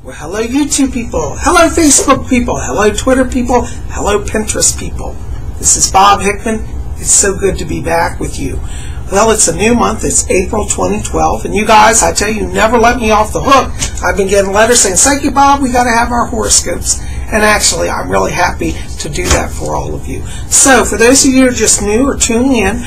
Well, hello YouTube people, hello Facebook people, hello Twitter people, hello Pinterest people. This is Bob Hickman. It's so good to be back with you. Well, it's a new month. It's April 2012. And you guys, I tell you, never let me off the hook. I've been getting letters saying, thank you, Bob, we got to have our horoscopes. And actually, I'm really happy to do that for all of you. So, for those of you who are just new or tuning in,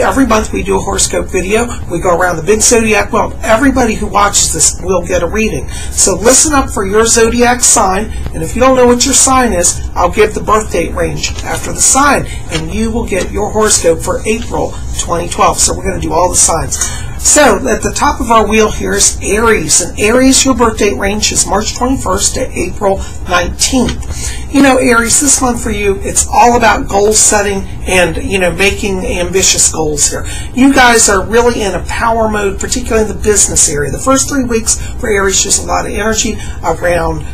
every month we do a horoscope video. We go around the big Zodiac. Well, everybody who watches this will get a reading. So listen up for your Zodiac sign. And if you don't know what your sign is, I'll give the birth date range after the sign. And you will get your horoscope for April 2012. So we're going to do all the signs. So, at the top of our wheel here is Aries. And Aries, your birth date range is March 21st to April 19th. You know, Aries, this month for you, it's all about goal setting and, making ambitious goals here. You guys are really in a power mode, particularly in the business area. The first 3 weeks for Aries, just a lot of energy around,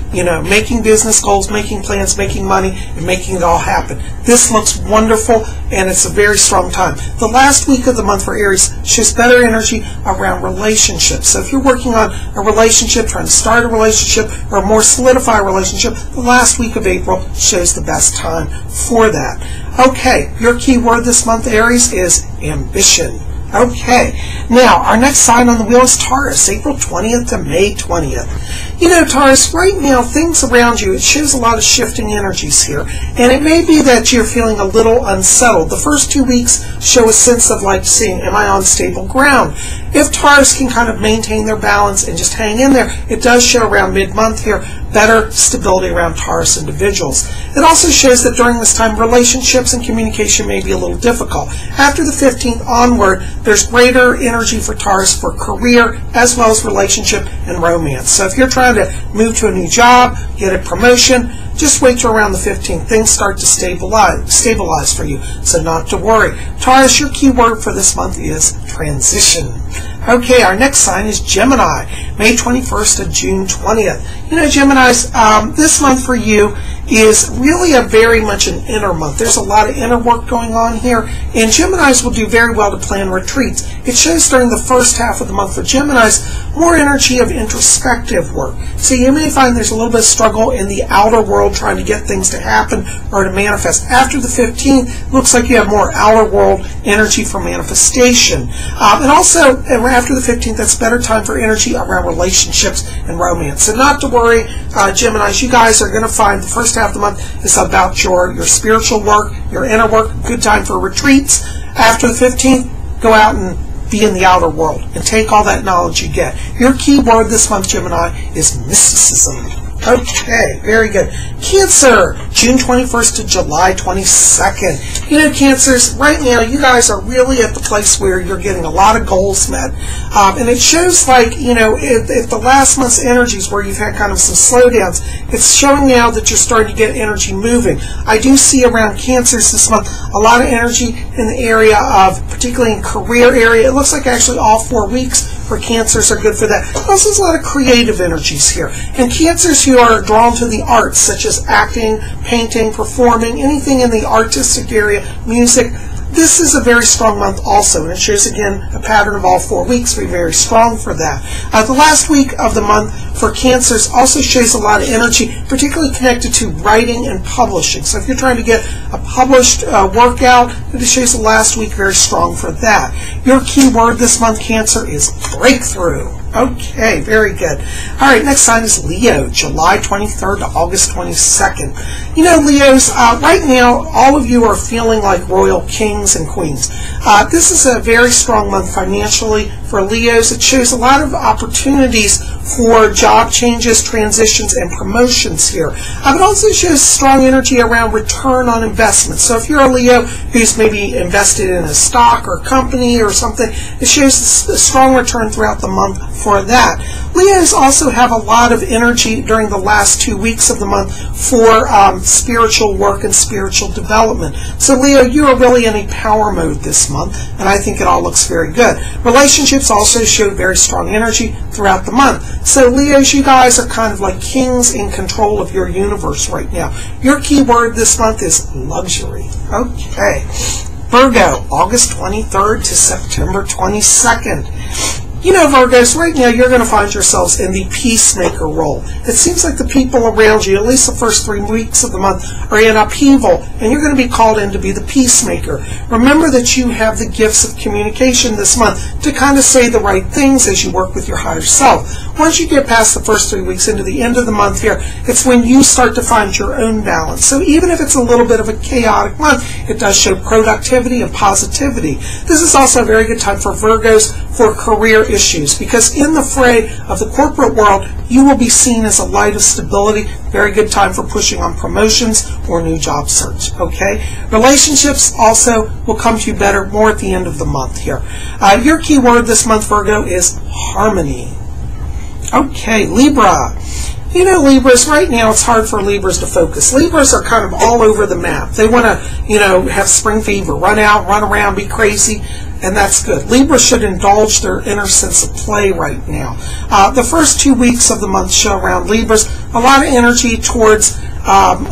making business goals, making plans, making money, and making it all happen. This looks wonderful, and it's a very strong time. The last week of the month for Aries shows better energy around relationships. So if you're working on a relationship, trying to start a relationship, or more solidify a relationship, the last week of April shows the best time for that. Okay, your key word this month, Aries, is ambition. Okay, now our next sign on the wheel is Taurus, April 20th to May 20th. You know, Taurus, right now, things around you, it shows a lot of shifting energies here. And it may be that you're feeling a little unsettled. The first 2 weeks show a sense of like seeing, am I on stable ground? If Taurus can kind of maintain their balance and just hang in there, it does show around mid-month here better stability around Taurus individuals. It also shows that during this time, relationships and communication may be a little difficult. After the 15th onward, there's greater energy for Taurus for career as well as relationship and romance. So if you're trying to move to a new job, get a promotion, just wait till around the 15th. Things start to stabilize for you, so not to worry. Taurus, your key word for this month is transition. Okay, our next sign is Gemini, May 21st to June 20th. You know, Geminis, this month for you is really very much an inner month. There's a lot of inner work going on here, and Geminis will do very well to plan retreats. It shows during the first half of the month for Geminis more energy of introspective work. So you may find there's a little bit of struggle in the outer world trying to get things to happen or to manifest. After the 15th, looks like you have more outer world energy for manifestation. And also, after the 15th, that's better time for energy around relationships and romance. So not to worry, Geminis, you guys are going to find the first half of the month is about your spiritual work, your inner work, good time for retreats. After the 15th, go out and be in the outer world and take all that knowledge you get. Your key word this month, Gemini, is mysticism. Okay, very good. Cancer, June 21st to July 22nd. You know, Cancers, right now, you guys are really at the place where you're getting a lot of goals met. And it shows like, if the last month's energies where you've had kind of some slowdowns, it's showing now that you're starting to get energy moving. I do see around Cancers this month a lot of energy in the area of, particularly in career area. It looks like actually all 4 weeks for Cancers are good for that. Also, there's a lot of creative energies here. And Cancers who are drawn to the arts, such as acting, painting, performing, anything in the artistic area, music, this is a very strong month also, and it shows again a pattern of all 4 weeks be very strong for that. The last week of the month for Cancers also shows a lot of energy, particularly connected to writing and publishing. So if you're trying to get a published work out, it shows the last week very strong for that. Your key word this month, Cancer, is breakthrough. Okay, very good. All right, next sign is Leo, July 23rd to August 22nd. You know, Leos, right now, all of you are feeling like royal kings and queens. This is a very strong month financially for Leos. It shows a lot of opportunities for job changes, transitions, and promotions here. It also shows strong energy around return on investment. So if you're a Leo who's maybe invested in a stock or company or something, it shows a strong return throughout the month for that. Leos also have a lot of energy during the last 2 weeks of the month for spiritual work and spiritual development. So Leo, you are really in a power mode this month, and I think it all looks very good. Relationships also show very strong energy throughout the month. So Leos, you guys are kind of like kings in control of your universe right now. Your key word this month is luxury. Okay. Virgo, August 23rd to September 22nd. You know, Virgos, right now you're going to find yourselves in the peacemaker role. It seems like the people around you, at least the first 3 weeks of the month, are in upheaval, and you're going to be called in to be the peacemaker. Remember that you have the gifts of communication this month to kind of say the right things as you work with your higher self. Once you get past the first 3 weeks into the end of the month here, it's when you start to find your own balance. So even if it's a little bit of a chaotic month, it does show productivity and positivity. This is also a very good time for Virgos for career issues, because in the fray of the corporate world, you will be seen as a light of stability. Very good time for pushing on promotions or new job search, okay? Relationships also will come to you better more at the end of the month here. Your key word this month, Virgo, is harmony. Okay, Libra. You know, Libras, right now it's hard for Libras to focus. Libras are kind of all over the map. They want to, you know, have spring fever, run out, run around, be crazy, and that's good. Libras should indulge their inner sense of play right now. The first 2 weeks of the month show around Libras a lot of energy towards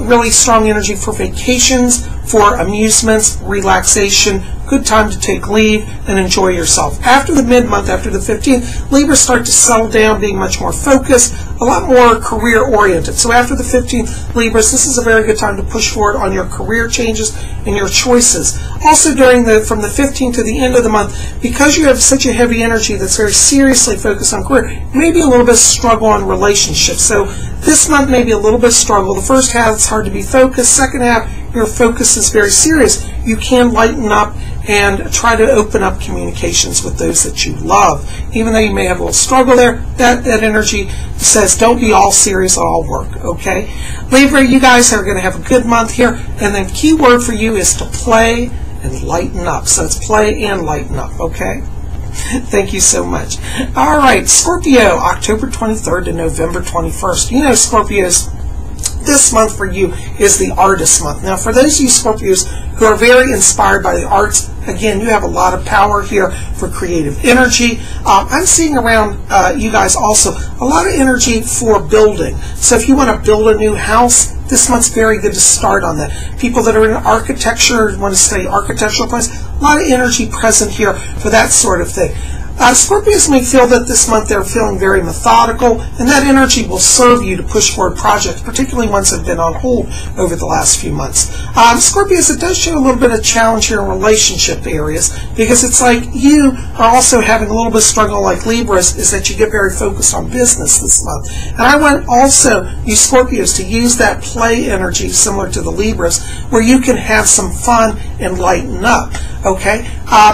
really strong energy for vacations, for amusements, relaxation, good time to take leave and enjoy yourself. After the mid-month, after the 15th, Libras start to settle down, being much more focused, a lot more career-oriented. So after the 15th, Libras, this is a very good time to push forward on your career changes and your choices. Also during from the 15th to the end of the month, because you have such a heavy energy that's very seriously focused on career, maybe a little bit of struggle on relationships. So this month may be a little bit of struggle. The first half, it's hard to be focused. Second half, your focus is very serious. You can lighten up and try to open up communications with those that you love. Even though you may have a little struggle there, that energy says don't be all serious at all work, okay? Libra, you guys are going to have a good month here, and the key word for you is to play and lighten up. So it's play and lighten up, okay? Thank you so much. All right, Scorpio, October 23rd to November 21st. You know, Scorpios, this month for you is the artist month. Now, for those of you Scorpios who are very inspired by the arts, again, you have a lot of power here for creative energy. I'm seeing around you guys also a lot of energy for building. So if you want to build a new house, this month's very good to start on that. People that are in architecture, want to study architectural plans, a lot of energy present here for that sort of thing. Scorpios may feel that this month they're feeling very methodical, and that energy will serve you to push forward projects, particularly ones that have been on hold over the last few months. Scorpios, it does show a little bit of challenge here in relationship areas, because it's like you are also having a little bit of struggle like Libras, is that you get very focused on business this month. And I want also you Scorpios to use that play energy similar to the Libras, where you can have some fun and lighten up. Okay?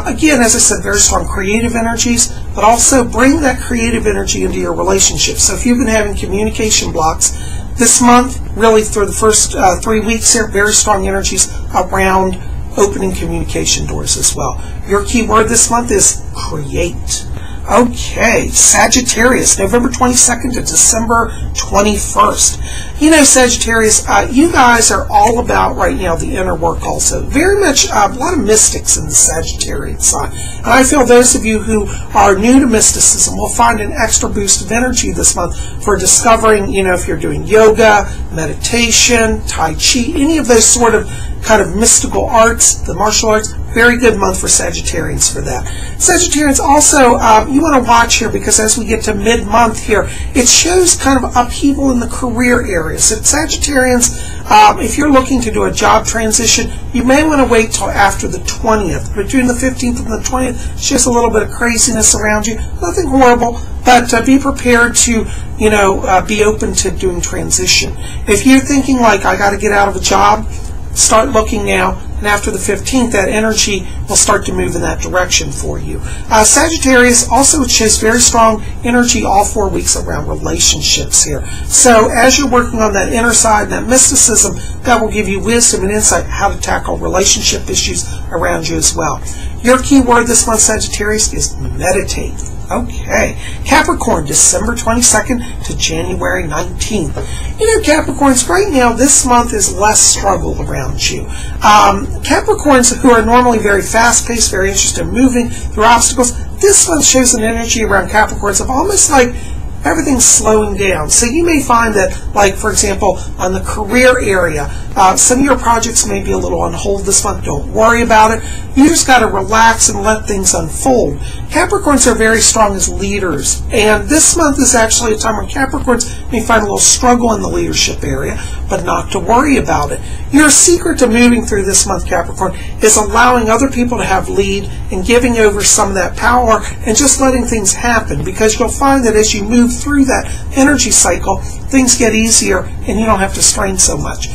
Again, as I said, very strong creative energies, but also bring that creative energy into your relationships. So if you've been having communication blocks this month, really through the first 3 weeks here, very strong energies around opening communication doors as well. Your key word this month is create. Okay, Sagittarius, November 22nd to December 21st. You know, Sagittarius, you guys are all about right now the inner work also. Very much a lot of mystics in the Sagittarian sign. And I feel those of you who are new to mysticism will find an extra boost of energy this month for discovering, you know, if you're doing yoga, meditation, Tai Chi, any of those sort of kind of mystical arts, the martial arts. Very good month for Sagittarians for that. Sagittarians also, you want to watch here, because as we get to mid-month here, it shows kind of upheaval in the career areas. So Sagittarians, if you're looking to do a job transition, you may want to wait till after the 20th. Between the 15th and the 20th, it's just a little bit of craziness around you. Nothing horrible, but be prepared to, you know, be open to doing transition. If you're thinking like, I got to get out of a job, start looking now, and after the 15th, that energy will start to move in that direction for you. Sagittarius also shows very strong energy all 4 weeks around relationships here. So as you're working on that inner side, that mysticism, that will give you wisdom and insight how to tackle relationship issues around you as well. Your key word this month, Sagittarius, is meditate. Okay, Capricorn, December 22nd to January 19th. You know, Capricorns, right now, this month is less struggle around you. Capricorns, who are normally very fast-paced, very interested in moving through obstacles, this month shows an energy around Capricorns of almost like everything's slowing down. So you may find that, like, for example, on the career area, Some of your projects may be a little on hold this month. Don't worry about it. You just got to relax and let things unfold. Capricorns are very strong as leaders, and this month is actually a time when Capricorns may find a little struggle in the leadership area, but not to worry about it. Your secret to moving through this month, Capricorn, is allowing other people to have lead and giving over some of that power and just letting things happen, because you'll find that as you move through that energy cycle, things get easier and you don't have to strain so much.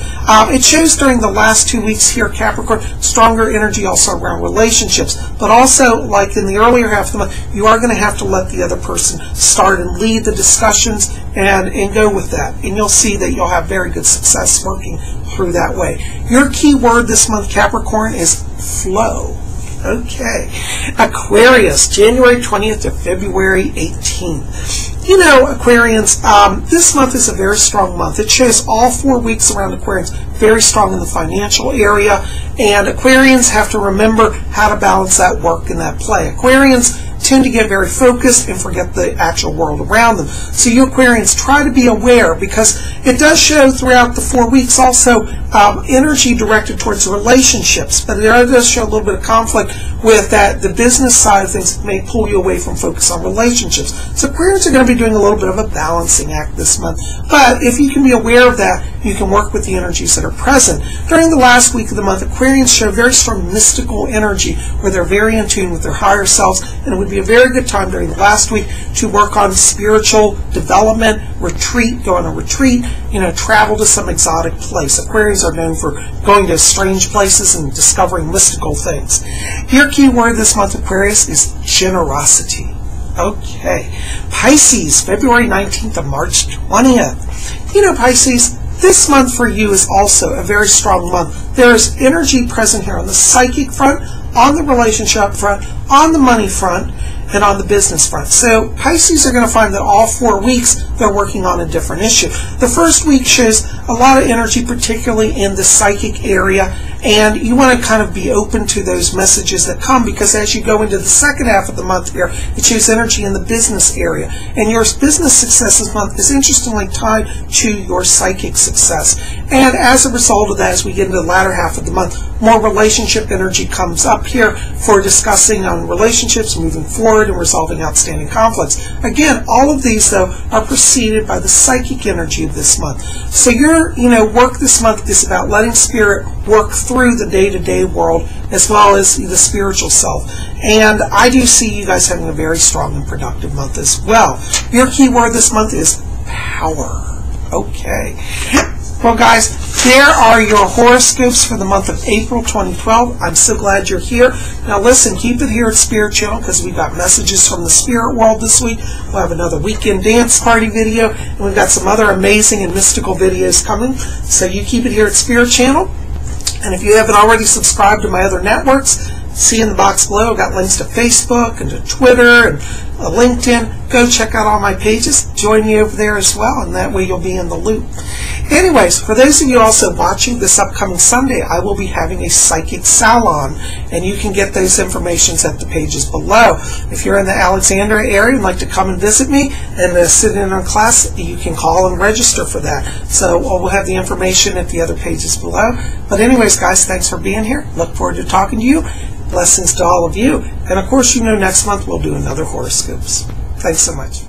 It shows during the last 2 weeks here, Capricorn, stronger energy also around relationships, but also like in the earlier half of the month, you are going to have to let the other person start and lead the discussions and go with that, and you'll see that you'll have very good success working through that way. Your key word this month, Capricorn, is flow. Okay. Aquarius, January 20th to February 18th. You know, Aquarians, this month is a very strong month. It shows all 4 weeks around Aquarians very strong in the financial area, and Aquarians have to remember how to balance that work and that play. Aquarians tend to get very focused and forget the actual world around them. So you Aquarians, try to be aware, because it does show throughout the 4 weeks also energy directed towards relationships, but it does show a little bit of conflict with that. The business side of things may pull you away from focus on relationships. So Aquarians are going to be doing a little bit of a balancing act this month, but if you can be aware of that, you can work with the energies that are present. During the last week of the month, Aquarians show very strong mystical energy where they're very in tune with their higher selves, and it would be a very good time during the last week to work on spiritual development, retreat, go on a retreat, travel to some exotic place. Aquarians are known for going to strange places and discovering mystical things. Your key word this month, Aquarius, is generosity. Okay. Pisces, February 19th to March 20th. You know, Pisces, this month for you is also a very strong month. There is energy present here on the psychic front, on the relationship front, on the money front, and on the business front. So Pisces are going to find that all 4 weeks they're working on a different issue. The first week shows a lot of energy, particularly in the psychic area, and you want to kind of be open to those messages that come, because as you go into the second half of the month here, it shows energy in the business area, and your business success this month is interestingly tied to your psychic success. And as a result of that, as we get into the latter half of the month, more relationship energy comes up here for discussing on relationships, moving forward, and resolving outstanding conflicts. Again, all of these, though, are preceded by the psychic energy of this month. So your work this month is about letting spirit work through the day-to-day world as well as the spiritual self. And I do see you guys having a very strong and productive month as well. Your key word this month is power. Okay. Well, guys, there are your horoscopes for the month of April 2012. I'm so glad you're here. Now, listen, keep it here at Spirit Channel, because we've got messages from the spirit world this week. We'll have another weekend dance party video, and we've got some other amazing and mystical videos coming. So you keep it here at Spirit Channel. And if you haven't already subscribed to my other networks, see in the box below, I've got links to Facebook and to Twitter and LinkedIn. Go check out all my pages. Join me over there as well, and that way you'll be in the loop. Anyways, for those of you also watching, this upcoming Sunday, I will be having a psychic salon, and you can get those informations at the pages below. If you're in the Alexandria area and like to come and visit me and sit in on class, you can call and register for that. So we'll have the information at the other pages below. But anyways, guys, thanks for being here. Look forward to talking to you. Blessings to all of you. And of course, next month we'll do another horoscopes. Thanks so much.